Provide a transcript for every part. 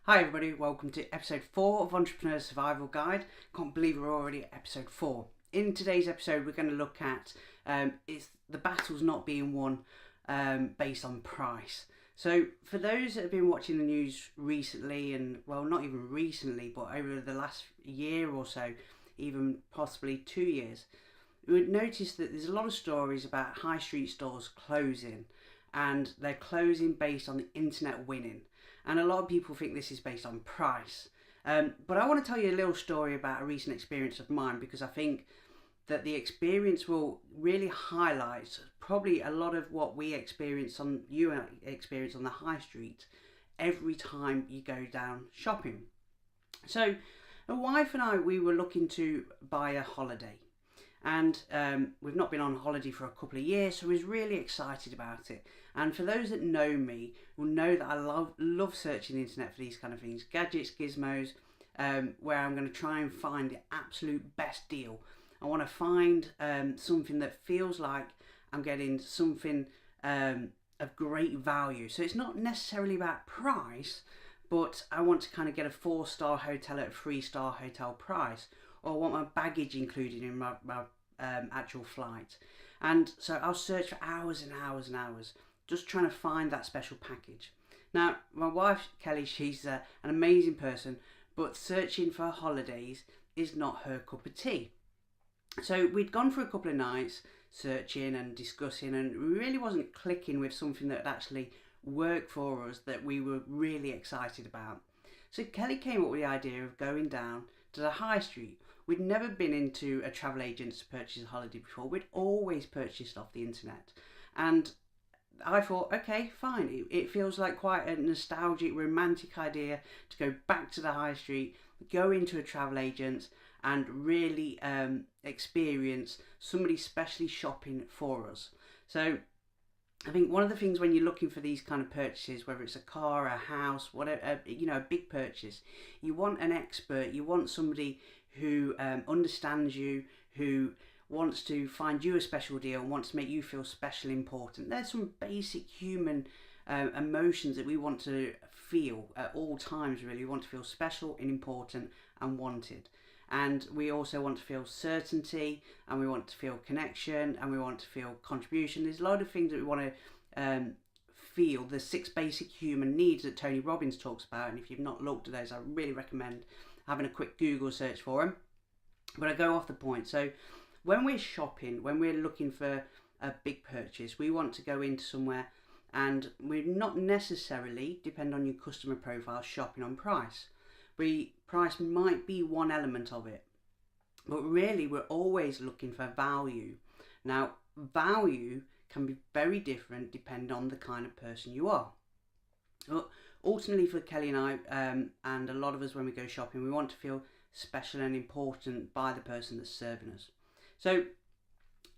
Hi everybody, welcome to episode 4 of Entrepreneur Survival Guide. Can't believe we're already at episode 4. In today's episode we're going to look at is the battles not being won based on price. So for those that have been watching the news recently, and well, not even recently, but over the last year or so, even possibly 2 years, we would notice that there's a lot of stories about high street stores closing, and they're closing based on the internet winning. And a lot of people think this is based on price. But I want to tell you a little story about a recent experience of mine, because I think that the experience will really highlight probably a lot of what we experience on the high street every time you go down shopping. So my wife and I, we were looking to buy a holiday, and we've not been on holiday for a couple of years, so I was really excited about it. And for those that know me will know that I love searching the internet for these kind of things, gadgets, gizmos, where I'm going to try and find the absolute best deal. I want to find something that feels like I'm getting something of great value. So it's not necessarily about price, but I want to kind of get a 4-star hotel at a 3-star hotel price, or I want my baggage included in my actual flight. And so I'll search for hours and hours and hours, just trying to find that special package. Now, my wife, Kelly, she's an amazing person, but searching for holidays is not her cup of tea. So we'd gone for a couple of nights searching and discussing, and we really wasn't clicking with something that would actually work for us, that we were really excited about. So Kelly came up with the idea of going down to the high street. We'd never been into a travel agent to purchase a holiday before. We'd always purchased off the internet. And I thought, okay, fine. It feels like quite a nostalgic, romantic idea to go back to the high street, go into a travel agent, and really experience somebody specially shopping for us. So I think one of the things when you're looking for these kind of purchases, whether it's a car, a house, whatever, a big purchase, you want an expert. You want somebody who understands you, who wants to find you a special deal and wants to make you feel special, important. There's some basic human emotions that we want to feel at all times, really. We want to feel special and important and wanted. And we also want to feel certainty, and we want to feel connection, and we want to feel contribution. There's a lot of things that we want to feel. The 6 basic human needs that Tony Robbins talks about, and if you've not looked at those, I really recommend having a quick Google search for them. But I go off the point. So when we're shopping, when we're looking for a big purchase, we want to go into somewhere, and we're not necessarily, depend on your customer profile, shopping on price. Price might be one element of it, but really we're always looking for value. Now, value can be very different depending on the kind of person you are. But ultimately for Kelly and I, and a lot of us when we go shopping, we want to feel special and important by the person that's serving us. So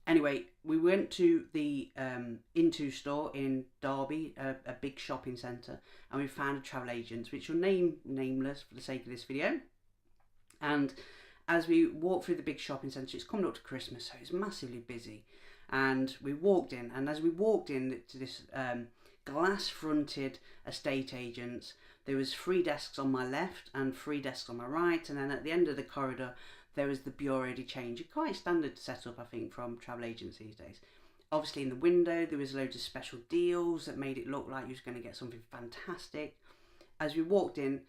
anyway, we went to the Into store in Derby, a big shopping centre, and we found a travel agent, which will nameless for the sake of this video. And as we walked through the big shopping centre, it's coming up to Christmas, so it's massively busy. And we walked in, and as we walked in to this glass-fronted estate agents, there was 3 desks on my left and 3 desks on my right, and then at the end of the corridor there was the bureau de change. A quite standard setup, I think, from travel agents these days. Obviously in the window there was loads of special deals that made it look like you was going to get something fantastic. As we walked in,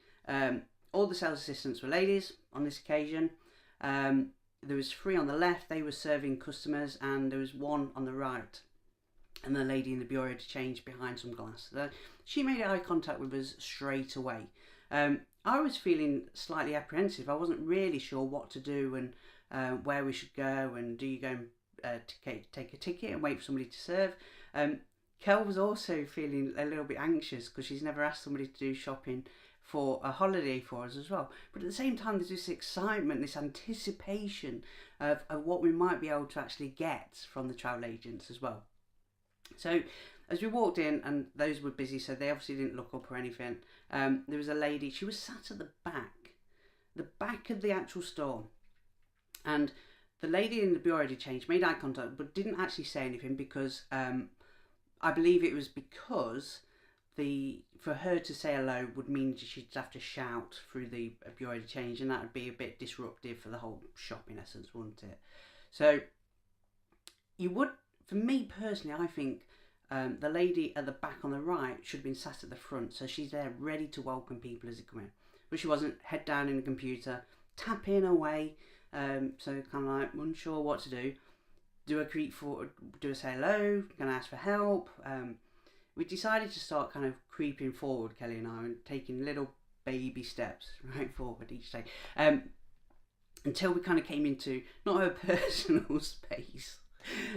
all the sales assistants were ladies on this occasion. There was 3 on the left, they were serving customers, and there was 1 on the right, and the lady in the bureau to change behind some glass. She made eye contact with us straight away. I was feeling slightly apprehensive. I wasn't really sure what to do and where we should go, and do you go and take a ticket and wait for somebody to serve. Kel was also feeling a little bit anxious because she's never asked somebody to do shopping for a holiday for us as well. But at the same time, there's this excitement, this anticipation of what we might be able to actually get from the travel agents as well. So as we walked in, and those were busy, so they obviously didn't look up or anything, there was a lady. She was sat at the back of the actual store, and the lady in the bureau de change made eye contact but didn't actually say anything, because I believe it was because for her to say hello would mean she'd have to shout through the bureau de change, and that would be a bit disruptive for the whole shop in essence, wouldn't it? So you would, for me personally, I think the lady at the back on the right should have been sat at the front, so she's there ready to welcome people as they come in. But she wasn't, head down in the computer, tapping away, so kind of like unsure what to do. Do I creep forward, do I say hello, can I ask for help? We decided to start kind of creeping forward, Kelly and I, and taking little baby steps right forward each day, until we kind of came into not her personal space.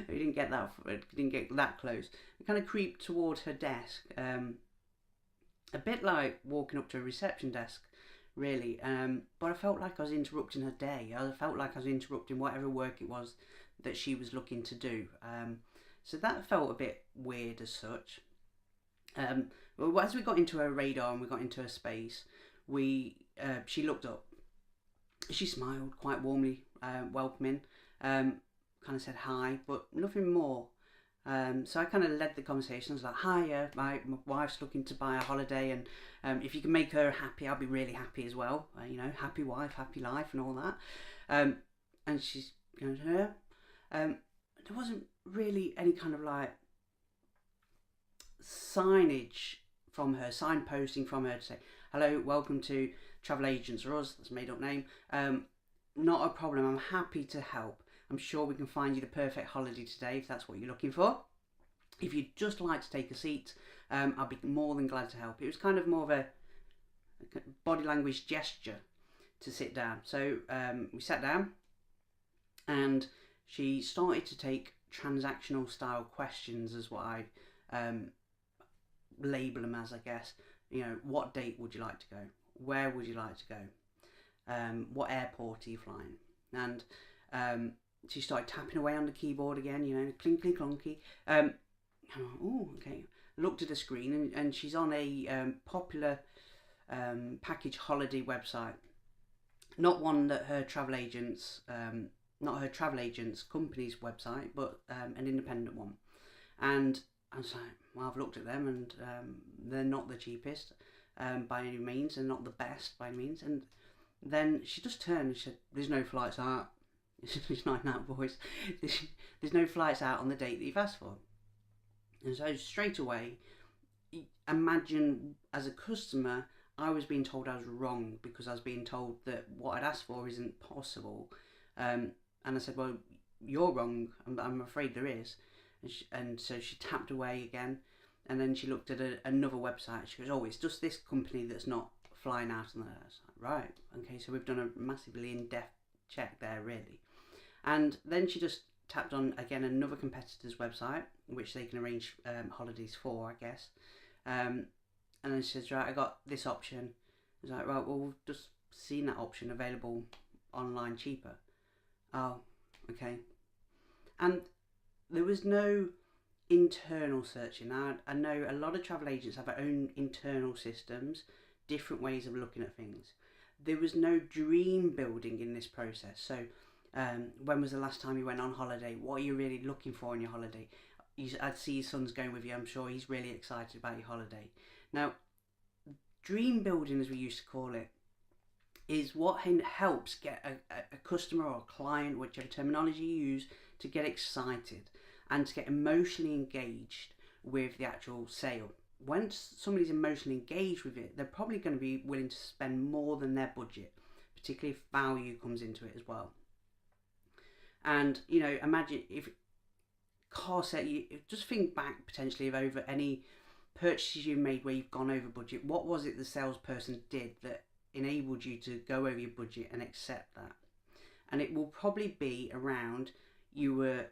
We didn't get that close. We kind of creeped towards her desk, a bit like walking up to a reception desk, really. But I felt like I was interrupting her day. I felt like I was interrupting whatever work it was that she was looking to do. So that felt a bit weird as such. Well, as we got into her radar and we got into her space, she looked up. She smiled quite warmly, welcoming. Kind of said hi, but nothing more. So I kind of led the conversation. I was like, "Hi, my wife's looking to buy a holiday, and if you can make her happy, I'll be really happy as well. Happy wife, happy life, and all that." And she's going to her. There wasn't really any kind of like signage from her, signposting from her to say, "Hello, welcome to Travel Agents or Us." That's a made-up name. Not a problem. I'm happy to help. I'm sure we can find you the perfect holiday today if that's what you're looking for. If you'd just like to take a seat, I'll be more than glad to help. It was kind of more of a body language gesture to sit down. So we sat down, and she started to take transactional style questions, as what I label them as, I guess. What date would you like to go? Where would you like to go? What airport are you flying? And she started tapping away on the keyboard again, clinkly clonky. Oh, okay. Looked at the screen, and she's on a popular package holiday website. Not one that her travel agents, not her travel agents company's website, but an independent one. And I was like, well, I've looked at them, and they're not the cheapest by any means, and not the best by any means. And then she just turned and said, "There's no flights out." It's not in that voice. There's no flights out on the date that you've asked for. And so straight away, imagine as a customer, I was being told I was wrong because I was being told that what I'd asked for isn't possible. And I said, "Well, you're wrong. I'm afraid there is." And so she tapped away again, and then she looked at another website. She goes, "Oh, it's just this company that's not flying out on there." I was like, "Right, okay." So we've done a massively in-depth check there, really. And then she just tapped on again another competitor's website, which they can arrange holidays for, I guess. And then she says, "Right, I got this option." I was like, "Right, well, we've just seen that option available online cheaper." "Oh, okay." And there was no internal searching. Now, I know a lot of travel agents have their own internal systems, different ways of looking at things. There was no dream building in this process. So when was the last time you went on holiday? What are you really looking for in your holiday? I'd see your son's going with you. I'm sure he's really excited about your holiday. Now, dream building, as we used to call it, is what helps get a customer or a client, whichever terminology you use, to get excited and to get emotionally engaged with the actual sale. Once somebody's emotionally engaged with it, they're probably going to be willing to spend more than their budget, particularly if value comes into it as well. And imagine if car set, you just think back potentially of over any purchases you made where you've gone over budget. What was it the salesperson did that enabled you to go over your budget and accept that? And it will probably be around you were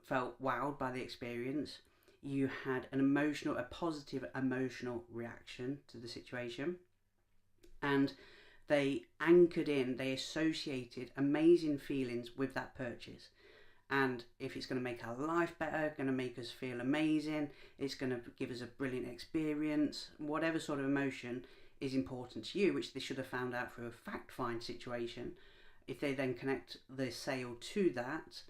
felt wowed by the experience. You had a positive emotional reaction to the situation, and they they associated amazing feelings with that purchase. And if it's going to make our life better, going to make us feel amazing, it's going to give us a brilliant experience, whatever sort of emotion is important to you, which they should have found out through a fact find situation. If they then connect the sale to that,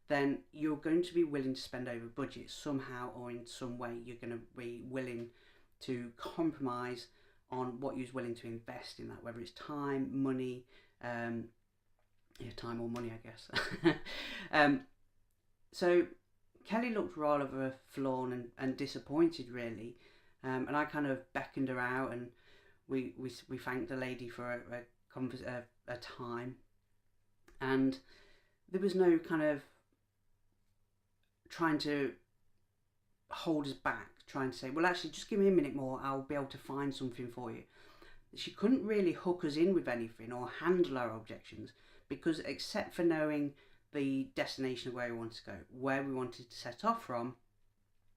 then you're going to be willing to spend over budget somehow or in some way. You're going to be willing to compromise on what you was willing to invest in that, whether it's time, money, time or money, I guess. So Kelly looked rather forlorn and disappointed, really, and I kind of beckoned her out, and we thanked the lady for a time, and there was no kind of trying to hold us back, trying to say, well, actually, just give me a minute more, I'll be able to find something for you. She couldn't really hook us in with anything or handle our objections, because except for knowing the destination of where we wanted to go, where we wanted to set off from,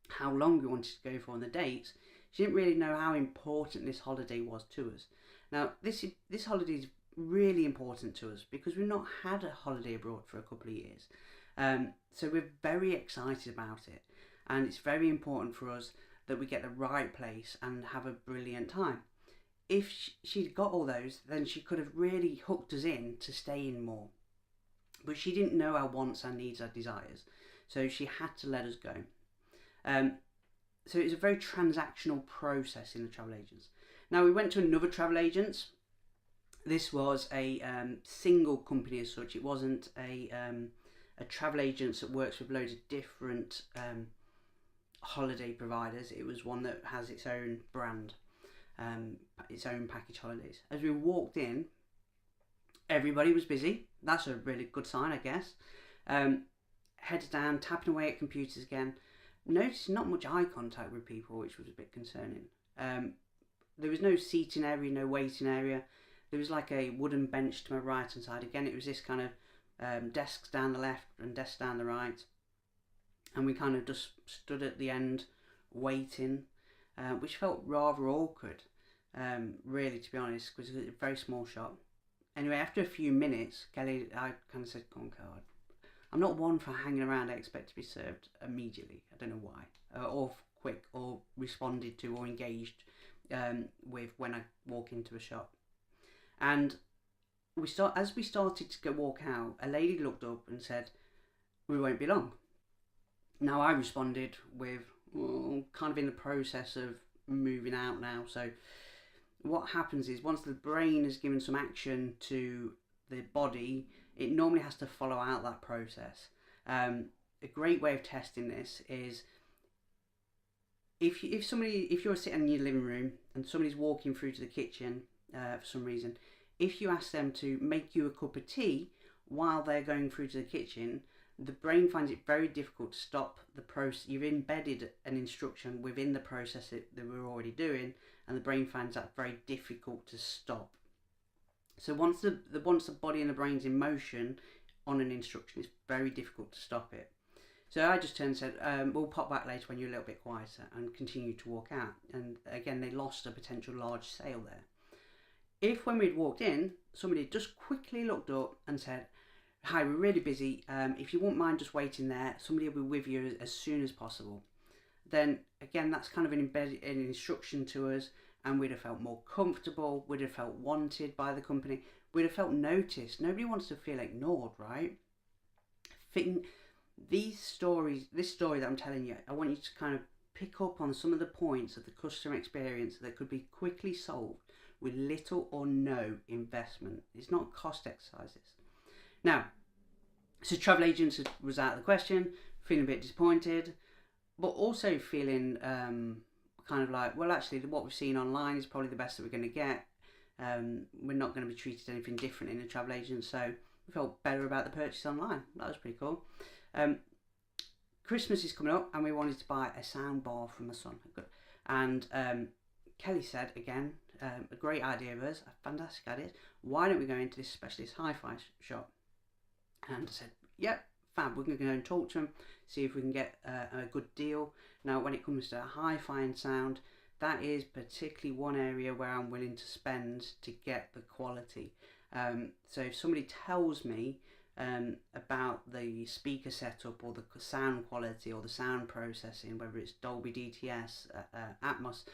how long we wanted to go for, and the dates, she didn't really know how important this holiday was to us. Now, this holiday is really important to us because we've not had a holiday abroad for a couple of years. So we're very excited about it, and it's very important for us that we get the right place and have a brilliant time. If she'd got all those, then she could have really hooked us in to staying more. But she didn't know our wants, our needs, our desires, so she had to let us go. So it was a very transactional process in the travel agents. Now, we went to another travel agent. This was a single company as such. It wasn't a travel agent that works with loads of different holiday providers. It was one that has its own brand, its own package holidays. As we walked in, everybody was busy. That's a really good sign, I guess. Heads down, tapping away at computers again. Noticed not much eye contact with people, which was a bit concerning. There was no seating area, no waiting area. There was like a wooden bench to my right hand side. Again, it was this kind of desks down the left and desks down the right. And we kind of just stood at the end waiting, which felt rather awkward, really, to be honest, because it was a very small shop. Anyway, after a few minutes, Kelly, I kind of said, "Come on, Carl. I'm not one for hanging around. I expect to be served immediately. I don't know why, or quick, or responded to, or engaged with when I walk into a shop." And as we started to walk out, a lady looked up and said, "We won't be long." Now I responded with, "Well, kind of in the process of moving out now." So what happens is, once the brain has given some action to the body, it normally has to follow out that process. A great way of testing this is if you're sitting in your living room and somebody's walking through to the kitchen for some reason, if you ask them to make you a cup of tea while they're going through to the kitchen, the brain finds it very difficult to stop the process. You've embedded an instruction within the process that we're already doing, and the brain finds that very difficult to stop. So once the body and the brain's in motion on an instruction, it's very difficult to stop it. So I just turned and said, "We'll pop back later when you're a little bit quieter," and continued to walk out. And again, they lost a potential large sale there. If when we'd walked in, somebody just quickly looked up and said, "Hi, we're really busy. If you wouldn't mind just waiting there, somebody will be with you as soon as possible," then again, that's kind of an instruction to us, and we'd have felt more comfortable, we'd have felt wanted by the company, we'd have felt noticed. Nobody wants to feel ignored, right? This story that I'm telling you, I want you to kind of pick up on some of the points of the customer experience that could be quickly solved with little or no investment. It's not cost exercises. Now, so travel agents was out of the question, feeling a bit disappointed, but also feeling kind of like, well, actually, what we've seen online is probably the best that we're going to get. We're not going to be treated anything different in a travel agent, so we felt better about the purchase online. That was pretty cool. Christmas is coming up, and we wanted to buy a sound bar for my son. And Kelly said, again, a great idea of hers, a fantastic idea, "Why don't we go into this specialist hi-fi shop?" And I said, "Yep, fab, we're going to go and talk to them, see if we can get a good deal." Now, when it comes to hi-fi and sound, that is particularly one area where I'm willing to spend to get the quality. So if somebody tells me about the speaker setup or the sound quality or the sound processing, whether it's Dolby DTS, Atmos,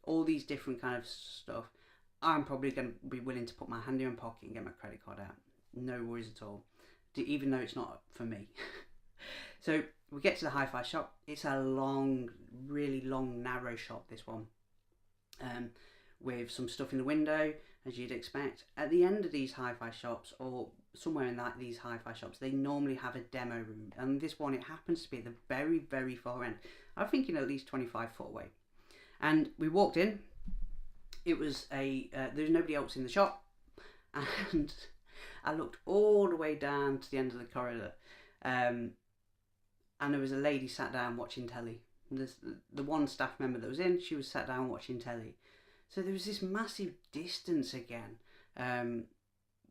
all these different kind of stuff, I'm probably going to be willing to put my hand in my pocket and get my credit card out. No worries at all, even though it's not for me. So we get to the hi-fi shop. It's a long, really long, narrow shop, this one. with some stuff in the window, as you'd expect. At the end of these hi-fi shops, or somewhere in these hi-fi shops, they normally have a demo room, and this one, it happens to be at the very, very far end. I'm thinking at least 25 foot away. And we walked in. It was there was nobody else in the shop, and I looked all the way down to the end of the corridor, and there was a lady sat down watching telly. The one staff member that was in, she was sat down watching telly. So there was this massive distance again,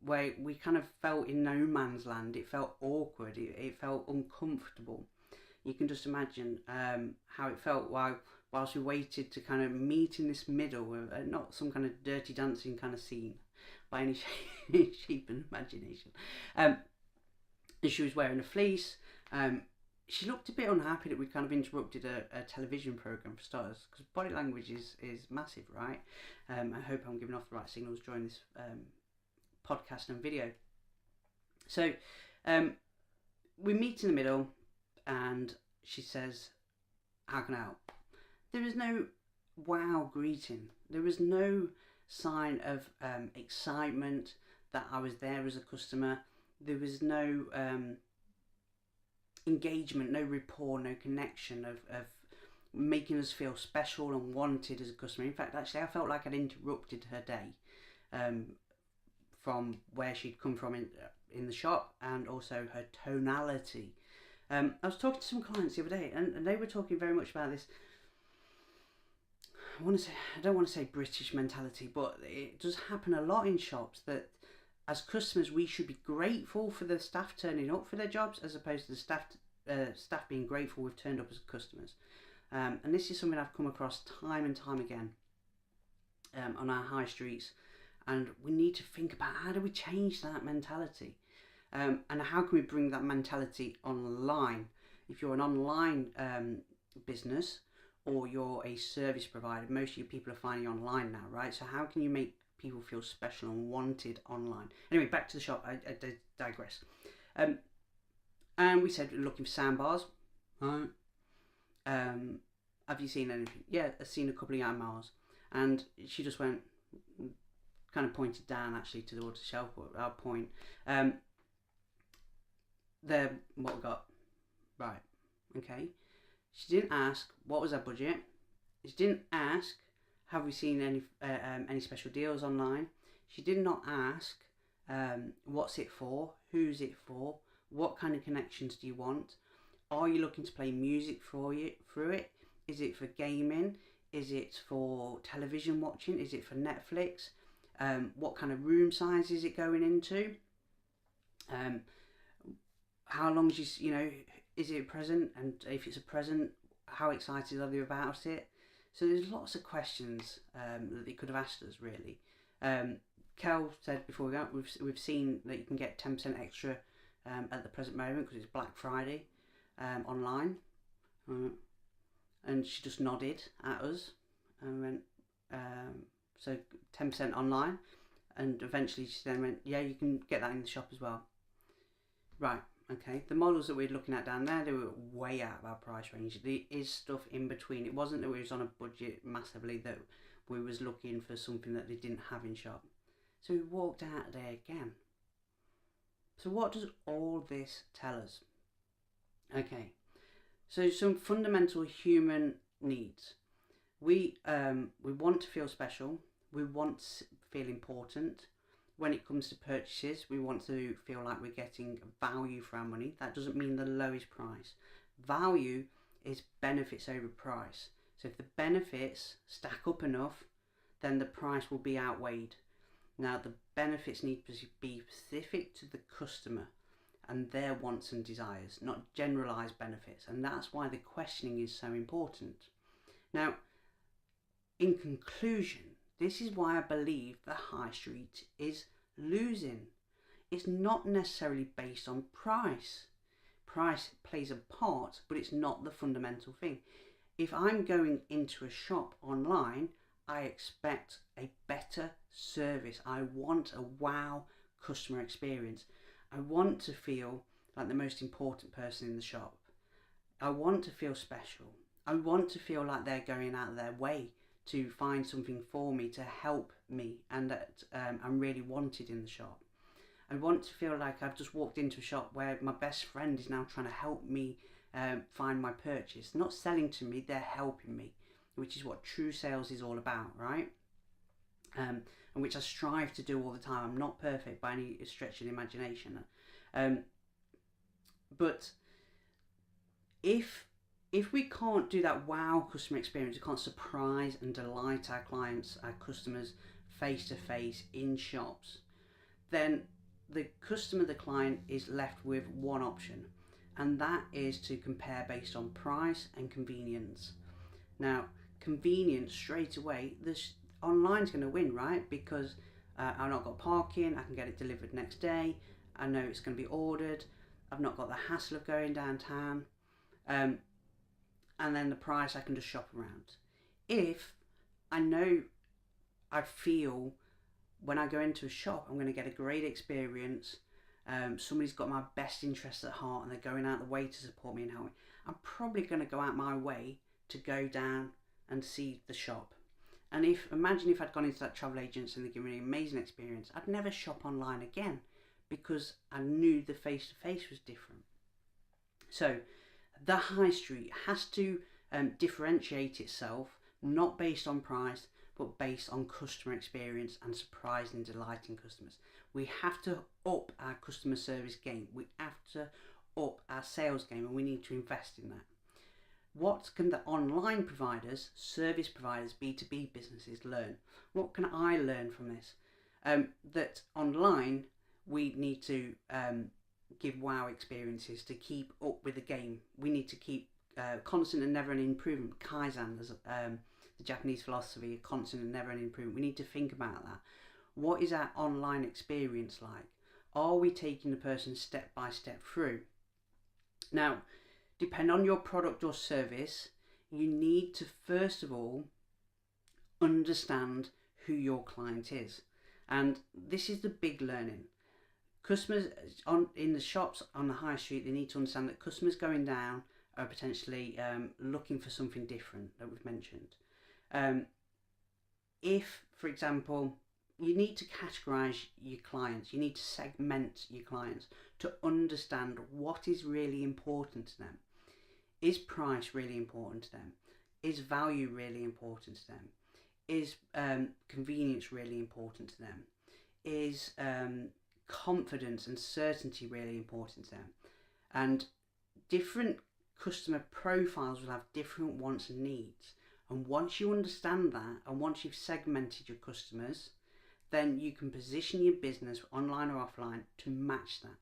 where we kind of felt in no man's land. It felt awkward. It felt uncomfortable. You can just imagine how it felt whilst we waited to kind of meet in this middle, not some kind of dirty dancing kind of scene by any shape and imagination. And she was wearing a fleece. She looked a bit unhappy that we kind of interrupted a television programme for starters, because body language is massive, right? I hope I'm giving off the right signals during this podcast and video. So we meet in the middle, and she says, "How can I help?" There was no wow greeting. There was no sign of excitement that I was there as a customer. There was no engagement, no rapport, no connection of making us feel special and wanted as a customer. In fact, actually, I felt like I'd interrupted her day from where she'd come from in the shop, and also her tonality. I was talking to some clients the other day, and they were talking very much about this. I don't want to say British mentality, but it does happen a lot in shops that as customers we should be grateful for the staff turning up for their jobs, as opposed to the staff being grateful we've turned up as customers. And this is something I've come across time and time again on our high streets, and we need to think about how do we change that mentality, and how can we bring that mentality online. If you're an online business, or you're a service provider, most of you people are finding online now, right? So how can you make people feel special and wanted online? Anyway, back to the shop. I digress. And we said we're looking for sandbars. Right. Have you seen anything? Yeah, I've seen a couple of yarn miles. And she just went, kind of pointed down actually towards the shelf at our point. There, what we got? Right. Okay. She didn't ask what was our budget. She didn't ask, have we seen any special deals online. She did not ask, what's it for, who's it for, what kind of connections do you want, are you looking to play music through it, is it for gaming, is it for television watching, is it for Netflix, what kind of room size is it going into, how long is is it a present, and if it's a present, how excited are they about it? So there's lots of questions that they could have asked us, really. Kel said before we go, we've seen that you can get 10% extra at the present moment because it's Black Friday online. And she just nodded at us and went, so 10% online. And eventually she then went, yeah, you can get that in the shop as well. Right. Okay, the models that we were looking at down there, they were way out of our price range. There is stuff in between. It wasn't that we was on a budget massively, that we was looking for something that they didn't have in shop. So we walked out there again. So what does all this tell us? Okay, so some fundamental human needs. We want to feel special. We want to feel important. When it comes to purchases, we want to feel like we're getting value for our money. That doesn't mean the lowest price. Value is benefits over price. So if the benefits stack up enough, then the price will be outweighed. Now, the benefits need to be specific to the customer and their wants and desires, not generalised benefits. And that's why the questioning is so important. Now, in conclusion, this is why I believe the high street is losing. It's not necessarily based on price. Price plays a part, but it's not the fundamental thing. If I'm going into a shop online, I expect a better service. I want a wow customer experience. I want to feel like the most important person in the shop. I want to feel special. I want to feel like they're going out of their way to find something for me to help me, and that I'm really wanted in the shop. I want to feel like I've just walked into a shop where my best friend is now trying to help me find my purchase. They're not selling to me, they're helping me, which is what true sales is all about, right? And which I strive to do all the time. I'm not perfect by any stretch of the imagination. But if we can't do that wow customer experience, we can't surprise and delight our clients, our customers face to face in shops, then the customer, the client, is left with one option, and that is to compare based on price and convenience. Now, convenience, straight away, this online's going to win, right? Because I've not got parking, I can get it delivered next day, I know it's going to be ordered, I've not got the hassle of going downtown, and then the price, I can just shop around. If I feel when I go into a shop I'm going to get a great experience, somebody's got my best interests at heart and they're going out the way to support me and help me, I'm probably going to go out my way to go down and see the shop. And imagine if I'd gone into that travel agency and they'd given me an amazing experience, I'd never shop online again because I knew the face-to-face was different. So the high street has to differentiate itself, not based on price, but based on customer experience and surprising and delighting customers. We have to up our customer service game. We have to up our sales game, and we need to invest in that. What can the online providers, service providers, B2B businesses learn? What can I learn from this? That online we need to give wow experiences to keep up with the game. We need to keep constant and never-ending improvement. Kaizen, as the Japanese philosophy, of constant and never-ending improvement. We need to think about that. What is our online experience like? Are we taking the person step by step through? Now, depend on your product or service, you need to first of all understand who your client is. And this is the big learning. Customers in the shops on the high street, they need to understand that customers going down are potentially looking for something different that we've mentioned. If, for example, you need to categorize your clients, you need to segment your clients to understand what is really important to them. Is price really important to them? Is value really important to them? Is convenience really important to them? Is confidence and certainty really important to them? And different customer profiles will have different wants and needs. And once you understand that, and once you've segmented your customers, then you can position your business online or offline to match that.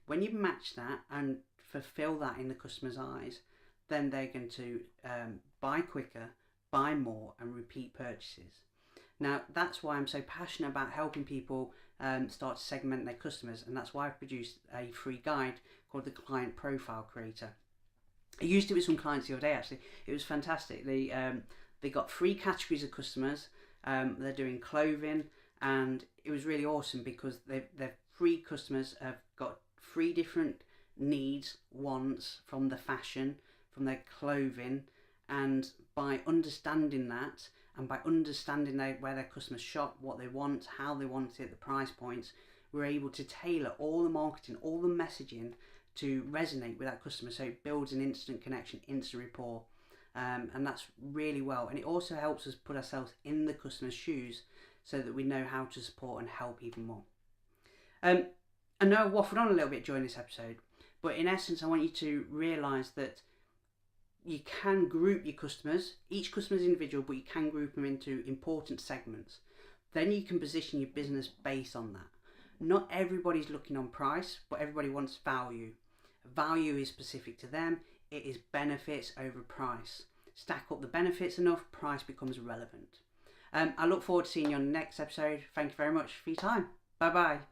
When you match that and fulfill that in the customer's eyes, then they're going to buy quicker, buy more, and repeat purchases. Now, that's why I'm so passionate about helping people start to segment their customers, and that's why I've produced a free guide called the Client Profile Creator. I used it with some clients the other day, actually. It was fantastic. They got 3 categories of customers. They're doing clothing, and it was really awesome because their 3 customers have got 3 different needs, wants from the fashion, from their clothing, and by understanding that and by understanding where their customers shop, what they want, how they want it, the price points, we're able to tailor all the marketing, all the messaging to resonate with that customer, so it builds an instant connection, instant rapport, and that's really well. And it also helps us put ourselves in the customer's shoes so that we know how to support and help even more. I know I waffled on a little bit during this episode, but in essence I want you to realise that you can group your customers. Each customer is individual, but you can group them into important segments. Then you can position your business based on that. Not everybody's looking on price, but everybody wants value. Value is specific to them. It is benefits over price. Stack up the benefits enough, price becomes irrelevant. I look forward to seeing you on the next episode. Thank you very much for your time. Bye bye.